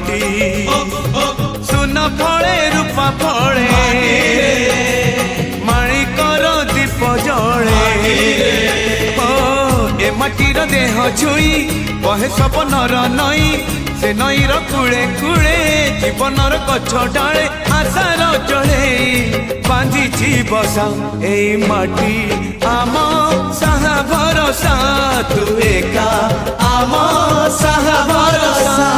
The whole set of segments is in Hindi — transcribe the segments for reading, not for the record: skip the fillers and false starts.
माटी सुन फले रूपा फले माणिकर दीप जले ए माटीर देह छुई बहे सब नर नई से नईर कूले कूले जीवनर गछ डाले आशार जले बांधी बसा ए माटी आम साहा भरोसा तू एका आम साहा भरोसा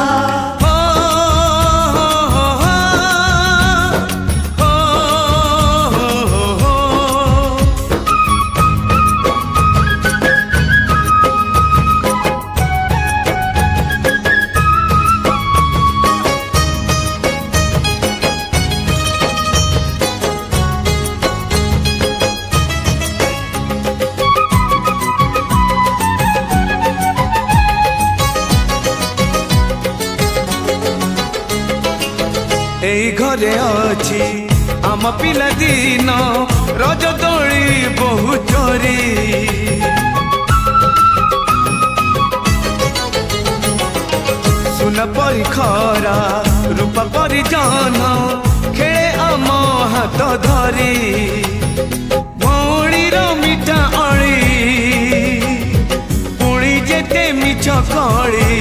एई घरे अछि आम पिला दिन रज दोली बहु चोरी सुन परी खरा रूप परी जान खेले आम हाथ धरी भौणीर मिठा अली पुणी जेते मिछ कली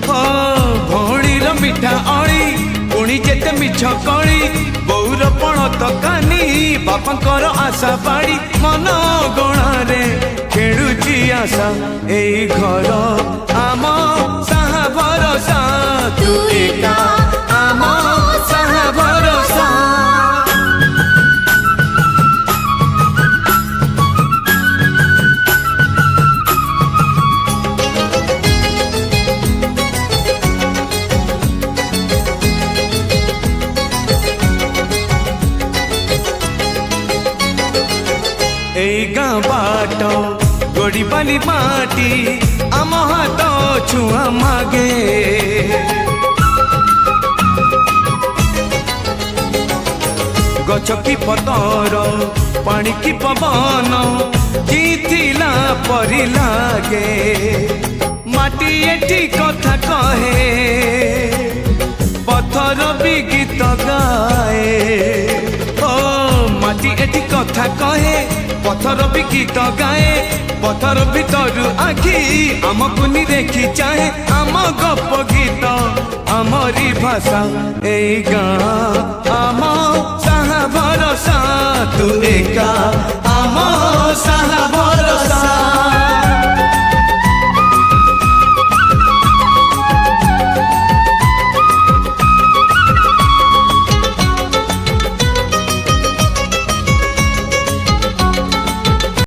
भौणीर मिठा अली पुणी जेते मिछ कली बौर पण तकानी बापांकर आशा बाड़ी मन गणारे खेलुची आशा एई घर आम साहा भरोसा तू एका आम साहा भरोसा एई गाँ बाट गोड़ी बाली माटी आम हाथ छुआ मागे गछ की पतर पानी की पवन जीथिला परी लागे माटी एठी कथा कहे पत्थर भी गीत गाए ओ माटी एठी कथा कहे पत्थर भी गीत गाए पत्थर भीतर आखि आमको देखी चाहे आम गप गीत आमरी भाषा एई गाँ आम साहा भरोसा तू एका आम साहा भरोसा।